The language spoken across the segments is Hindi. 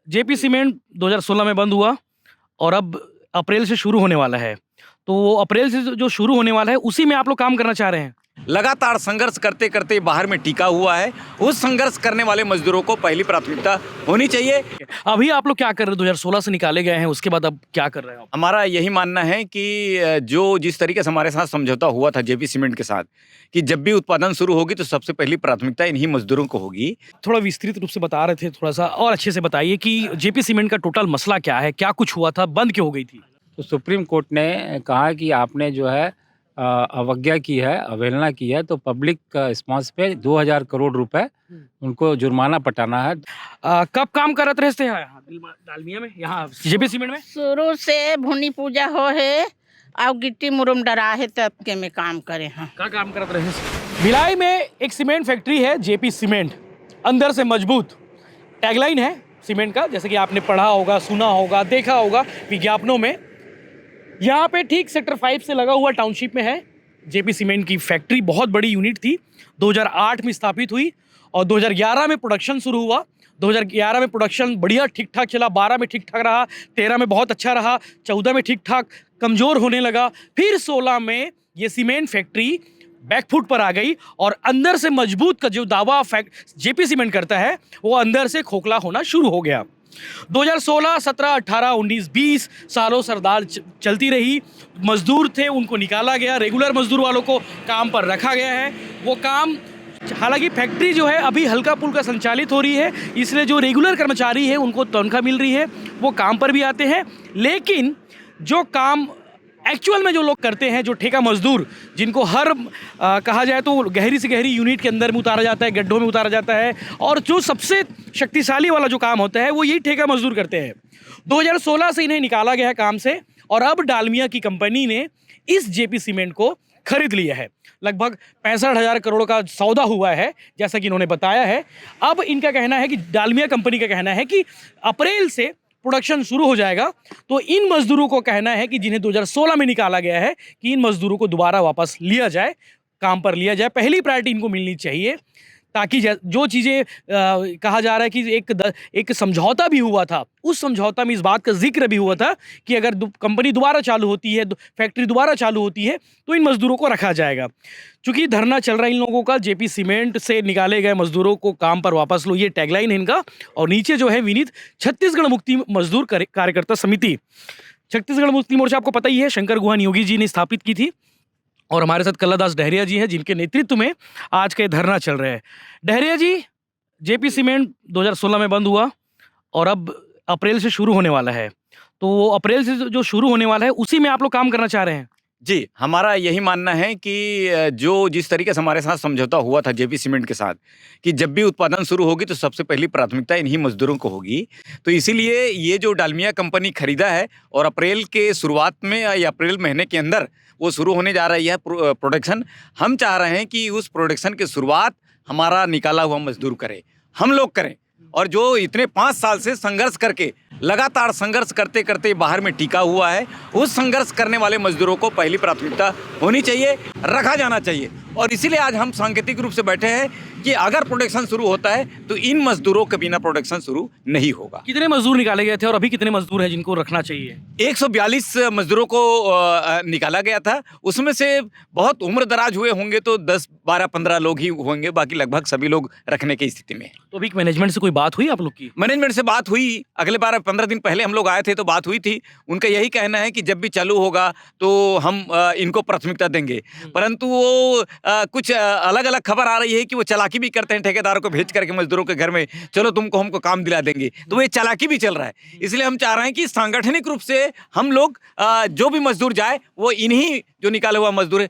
जेपी सीमेंट 2016 में बंद हुआ और अब अप्रैल से शुरू होने वाला है। तो वो अप्रैल से जो शुरू होने वाला है उसी में आप लोग काम करना चाह रहे हैं। लगातार संघर्ष करते करते बाहर में टिका हुआ है। उस संघर्ष करने वाले मजदूरों को पहली प्राथमिकता होनी चाहिए। अभी आप लोग क्या कर रहे हैं? 2016 से निकाले गए हैं, उसके बाद अब क्या कर रहे हैं आप? हमारा यही मानना है कि जो जिस तरीके से हमारे साथ समझौता हुआ था जेपी सीमेंट के साथ कि जब भी उत्पादन शुरू होगी तो सबसे पहली प्राथमिकता इन्हीं मजदूरों को होगी। थोड़ा विस्तृत रूप से बता रहे थे, थोड़ा सा और अच्छे से बताइए कि जेपी सीमेंट का टोटल मसला क्या है, क्या कुछ हुआ था, बंद क्यों हो गई थी? तो सुप्रीम कोर्ट ने कहा कि आपने जो है अवज्ञा की है, अवहेलना की है, तो पब्लिक रिस्पांस पे 2000 करोड़ रुपए उनको जुर्माना पटाना है। कब काम करत रहे थे यहाँ डालमिया में, यहाँ जेपी सीमेंट में? शुरू से भूनी पूजा हो है और गिट्टी मुरुम डरा है तब के में काम करे हैं। क्या काम करत रहे? भिलाई में एक सीमेंट फैक्ट्री है जेपी सीमेंट, अंदर से मजबूत टैगलाइन है सीमेंट का, जैसे कि आपने पढ़ा होगा, सुना होगा, देखा होगा विज्ञापनों में। यहाँ पे ठीक सेक्टर 5 से लगा हुआ टाउनशिप में है जेपी सीमेंट की फैक्ट्री। बहुत बड़ी यूनिट थी, 2008 में स्थापित हुई और 2011 में प्रोडक्शन शुरू हुआ। 2011 में प्रोडक्शन बढ़िया ठीक ठाक चला, 12 में ठीक ठाक रहा, 13 में बहुत अच्छा रहा, 14 में ठीक ठाक कमज़ोर होने लगा, फिर 16 में ये सीमेंट फैक्ट्री बैकफुट पर आ गई और अंदर से मजबूत का जो दावा जेपी सीमेंट करता है वो अंदर से खोखला होना शुरू हो गया। 2016, 17, 18, 19, 20 सालों सरदार चलती रही। मजदूर थे उनको निकाला गया, रेगुलर मजदूर वालों को काम पर रखा गया है। वो काम, हालांकि फैक्ट्री जो है अभी हल्का पुल्का संचालित हो रही है, इसलिए जो रेगुलर कर्मचारी है उनको तनख्वाह मिल रही है, वो काम पर भी आते हैं। लेकिन जो काम एक्चुअल में जो लोग करते हैं, जो ठेका मजदूर जिनको हर कहा जाए तो गहरी से गहरी यूनिट के अंदर में उतारा जाता है, गड्ढों में उतारा जाता है, और जो सबसे शक्तिशाली वाला जो काम होता है वो यही ठेका मजदूर करते हैं। 2016 से इन्हें निकाला गया है काम से और अब डालमिया की कंपनी ने इस जेपी सीमेंट को खरीद लिया है। लगभग 65,000 करोड़ का सौदा हुआ है, जैसा कि इन्होंने बताया है। अब इनका कहना है कि डालमिया कंपनी का कहना है कि अप्रैल से प्रोडक्शन शुरू हो जाएगा। तो इन मजदूरों को कहना है कि जिन्हें 2016 में निकाला गया है कि इन मजदूरों को दोबारा वापस लिया जाए, काम पर लिया जाए। पहली प्रायोरिटी इनको मिलनी चाहिए, ताकि जो चीज़ें कहा जा रहा है कि एक समझौता भी हुआ था, उस समझौता में इस बात का जिक्र भी हुआ था कि अगर कंपनी दोबारा चालू होती है, फैक्ट्री दोबारा चालू होती है, तो इन मजदूरों को रखा जाएगा। चूँकि धरना चल रहा है इन लोगों का, जेपी सीमेंट से निकाले गए मजदूरों को काम पर वापस लो, ये टैगलाइन है इनका। और नीचे जो है विनीत छत्तीसगढ़ मुक्ति मजदूर कार्यकर्ता समिति, छत्तीसगढ़ मुक्ति मोर्चा आपको पता ही है, शंकर गुहा योगी जी ने स्थापित की थी। और हमारे साथ कल्लादास डहरिया जी हैं, जिनके नेतृत्व में आज का धरना चल रहा है। डहरिया जी, जेपी सीमेंट 2016 में बंद हुआ और अब अप्रैल से शुरू होने वाला है। तो वो अप्रैल से जो शुरू होने वाला है उसी में आप लोग काम करना चाह रहे हैं? जी, हमारा यही मानना है कि जो जिस तरीके से हमारे साथ समझौता हुआ था जेपी सीमेंट के साथ कि जब भी उत्पादन शुरू होगी तो सबसे पहली प्राथमिकता इन्हीं मजदूरों को होगी। तो इसीलिए ये जो डालमिया कंपनी खरीदा है और अप्रैल के शुरुआत में या अप्रैल महीने के अंदर वो शुरू होने जा रही है प्रोडक्शन। हम चाह रहे हैं कि उस प्रोडक्शन की शुरुआत हमारा निकाला हुआ मजदूर करे, हम लोग करें। और जो इतने 5 साल से संघर्ष करके लगातार संघर्ष करते करते बाहर में टिका हुआ है, उस संघर्ष करने वाले मजदूरों को पहली प्राथमिकता होनी चाहिए, रखा जाना चाहिए। और इसीलिए आज हम सांकेतिक रूप से बैठे हैं कि अगर प्रोडक्शन शुरू होता है तो इन मजदूरों के बिना प्रोडक्शन शुरू नहीं होगा। कितने मजदूर निकाले गए थे और अभी कितने मजदूर हैं जिनको रखना चाहिए? 142 मजदूरों को निकाला गया था। उसमें से बहुत उम्र दराज हुए होंगे तो 10, 12, 15 लोग ही होंगे, बाकी लगभग सभी लोग रखने की स्थिति में। तो अभी मैनेजमेंट से कोई बात हुई आप लोग की? मैनेजमेंट से बात हुई, अगले बार 15 दिन पहले हम लोग आए थे तो बात हुई थी। उनका यही कहना है कि जब भी चालू होगा तो हम इनको प्राथमिकता देंगे। परंतु वो कुछ अलग अलग खबर आ रही है कि वो चालाकी भी करते हैं, ठेकेदारों को भेज करके मजदूरों के घर में, चलो तुमको हमको काम दिला देंगे। तो वो चालाकी भी चल रहा है। इसलिए हम चाह रहे हैं कि सांगठनिक रूप से हम लोग जो भी मजदूर जाए वो इन्हीं जो निकाला हुआ मजदूर है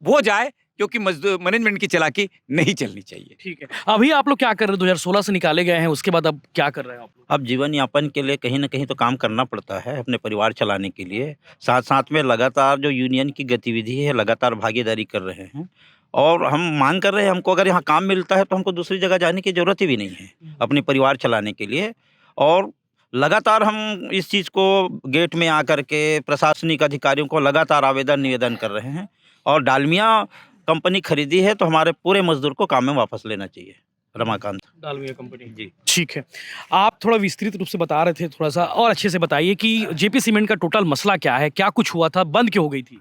वो जाए, क्योंकि मजदूर मैनेजमेंट की चालाकी नहीं चलनी चाहिए। ठीक है, अभी आप लोग क्या कर रहे हैं? 2016 से निकाले गए हैं, उसके बाद अब क्या कर रहे हैं आप लोग? अब जीवन यापन के लिए कहीं न कहीं तो काम करना पड़ता है, अपने परिवार चलाने के लिए। साथ-साथ में लगातार जो यूनियन की गतिविधि है, लगातार भागीदारी कर रहे हैं और हम मांग कर रहे हैं, हमको अगर यहाँ काम मिलता है तो हमको दूसरी जगह जाने की ज़रूरत ही भी नहीं है, अपने परिवार चलाने के लिए। और लगातार हम इस चीज़ को गेट में आकर के प्रशासनिक अधिकारियों को लगातार निवेदन कर रहे हैं। और डालमिया कंपनी खरीदी है तो हमारे पूरे मजदूर को काम में वापस लेना चाहिए। रमाकांत। डालमिया कंपनी। जी। ठीक है, आप थोड़ा विस्तृत रूप से बता रहे थे, थोड़ा सा और अच्छे से बताइए कि जेपी सीमेंट का टोटल मसला क्या है, क्या कुछ हुआ था, बंद क्यों हो गई थी?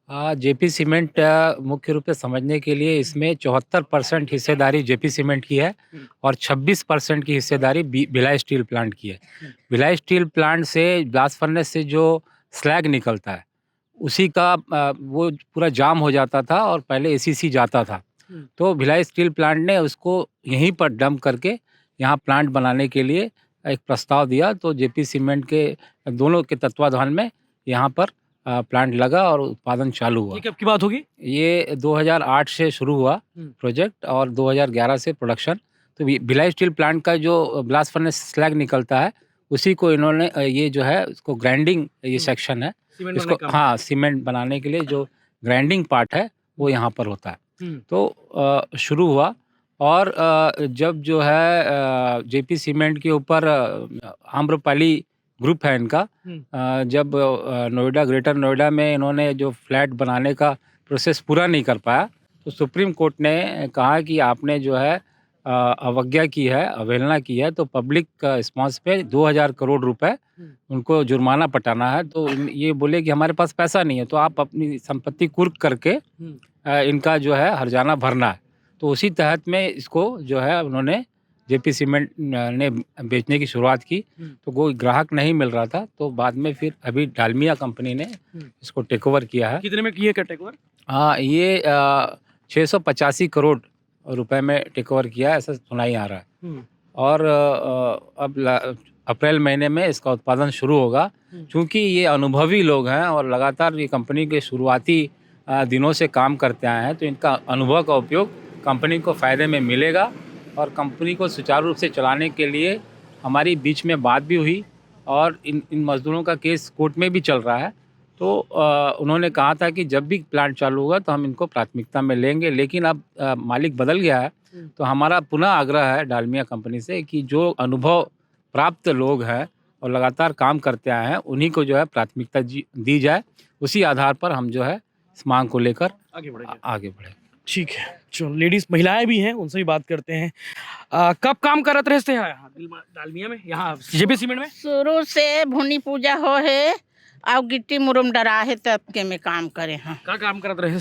जेपी सीमेंट मुख्य रूप से समझने के लिए इसमें 74% हिस्सेदारी जेपी सीमेंट की है और 26% की हिस्सेदारी भिलाई स्टील प्लांट की है। भिलाई स्टील प्लांट से ब्लास्ट फर्नेस से जो स्लैग निकलता है उसी का वो पूरा जाम हो जाता था और पहले एसीसी जाता था। तो भिलाई स्टील प्लांट ने उसको यहीं पर डंप करके यहाँ प्लांट बनाने के लिए एक प्रस्ताव दिया, तो जेपी सीमेंट के दोनों के तत्वाधान में यहाँ पर प्लांट लगा और उत्पादन चालू हुआ। ये कब की बात होगी? ये 2008 से शुरू हुआ प्रोजेक्ट और 2011 से प्रोडक्शन। तो भिलाई स्टील प्लांट का जो ब्लास्ट फर्नेस स्लैग निकलता है उसी को इन्होंने ये जो है उसको ग्राइंडिंग ये सेक्शन है सीमेंट इसको, बनाने का? हाँ, सीमेंट बनाने के लिए जो ग्राइंडिंग पार्ट है वो यहाँ पर होता है। तो शुरू हुआ और जब जो है जेपी सीमेंट के ऊपर आम्रपाली ग्रुप है इनका, जब नोएडा ग्रेटर नोएडा में इन्होंने जो फ्लैट बनाने का प्रोसेस पूरा नहीं कर पाया तो सुप्रीम कोर्ट ने कहा कि आपने जो है अवज्ञा की है, अवहेलना की है, तो पब्लिक रिस्पॉन्स पे 2000 करोड़ रुपए उनको जुर्माना पटाना है। तो ये बोले कि हमारे पास पैसा नहीं है तो आप अपनी संपत्ति कुर्क करके इनका जो है हर्जाना भरना है। तो उसी तहत में इसको जो है उन्होंने जेपी सीमेंट ने बेचने की शुरुआत की। तो कोई ग्राहक नहीं मिल रहा था, तो बाद में फिर अभी डालमिया कंपनी ने इसको टेक ओवर किया है। कितने में किए क्या टेक ओवर? हाँ, ये 685 करोड़ रुपए में टेक ओवर किया है, ऐसा सुनाई आ रहा है। और अब अप्रैल महीने में इसका उत्पादन शुरू होगा। क्योंकि ये अनुभवी लोग हैं और लगातार ये कंपनी के शुरुआती दिनों से काम करते आए हैं, तो इनका अनुभव का उपयोग कंपनी को फ़ायदे में मिलेगा। और कंपनी को सुचारू रूप से चलाने के लिए हमारी बीच में बात भी हुई और इन मज़दूरों का केस कोर्ट में भी चल रहा है। तो उन्होंने कहा था कि जब भी प्लांट चालू होगा तो हम इनको प्राथमिकता में लेंगे। लेकिन अब मालिक बदल गया है, तो हमारा पुनः आग्रह है डालमिया कंपनी से कि जो अनुभव प्राप्त लोग हैं और लगातार काम करते आए हैं उन्हीं को जो है प्राथमिकता दी जाए। उसी आधार पर हम जो है इस मांग को लेकर आगे बढ़े। ठीक है, चलो, लेडीज महिलाएं भी हैं, उनसे भी बात करते हैं। कब काम करत रहते हैं डालमिया में, यहाँ जेपी सीमेंट में? शुरू से भूनी पूजा हो है और गिट्टी मुरुम डरा है तब के में काम करे हैं। का काम करत रहे?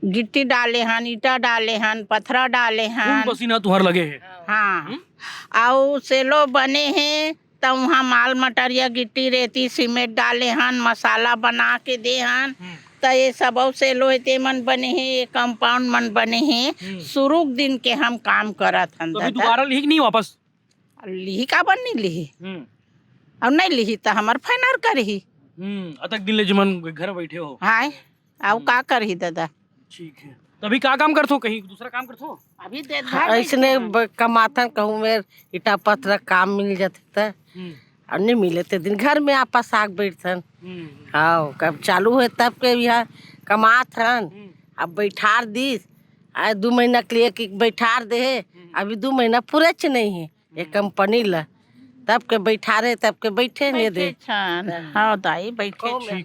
गिट्टी डाले हन, ईटा डाले हन, पत्थरा डाले हन। खून पसीना तुहर लगे है? हाँ, और सेलो बने हैं तो वहाँ माल मटरिया गिट्टी रेती सीमेंट डाले हन, मसाला बना के दे हन। तो ये सब सेलो ते मन बने हैं, ये कंपाउंड मन बने हैं। शुरू दिन के हम काम करत हन। तो अभी दोबारा लिही कि नहीं वापस? लिही का बन नहीं लिही, अब नहीं लिही तो हमार फाइनल करही। अतक दिन ले जमन घर बैठे हो। हाय, अब का करही दादा? ठीक है, तभी का काम करथो, कहीं दूसरा काम करथो? अभी दे ऐसने कमाथन कहूँ मेर ईटा पत्थर काम मिल जाते और नहीं मिले तो दिन घर में आपस आग बैठथन। हाँ, कब चालू है तब के यहाँ कमाथन। अब बैठार दी 2 महीना के लिए कि बैठार दे, अभी 2 महीना पूरे नहीं है ये कंपनी ला, तब के बैठारे तब के बैठे नहीं दे। हाँ दाई बैठे।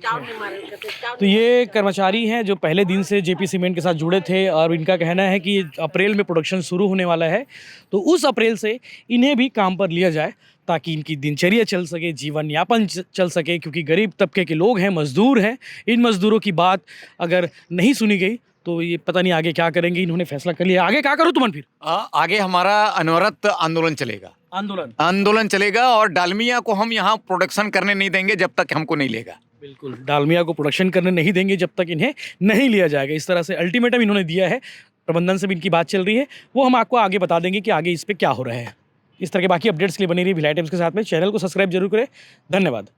तो ये कर्मचारी हैं जो पहले दिन से जेपी सीमेंट के साथ जुड़े थे और इनका कहना है कि अप्रैल में प्रोडक्शन शुरू होने वाला है, तो उस अप्रैल से इन्हें भी काम पर लिया जाए ताकि इनकी दिनचर्या चल सके, जीवन यापन चल सके। क्योंकि गरीब तबके के लोग हैं, मजदूर हैं। इन मजदूरों की बात अगर नहीं सुनी गई तो ये पता नहीं आगे क्या करेंगे। इन्होंने फैसला कर लिया, आगे क्या करूँ तुमन? फिर आगे हमारा अनवरत आंदोलन चलेगा। आंदोलन चलेगा और डालमिया को हम यहाँ प्रोडक्शन करने नहीं देंगे जब तक हमको नहीं लेगा। बिल्कुल, डालमिया को प्रोडक्शन करने नहीं देंगे जब तक इन्हें नहीं लिया जाएगा। इस तरह से अल्टीमेटम इन्होंने दिया है। प्रबंधन से भी इनकी बात चल रही है, वो हम आपको आगे बता देंगे कि आगे इस पर क्या हो रहा है। इस तरह के बाकी अपडेट्स के लिए बनी रही भिलाई टाइम्स के साथ में। चैनल को सब्सक्राइब जरूर करें। धन्यवाद।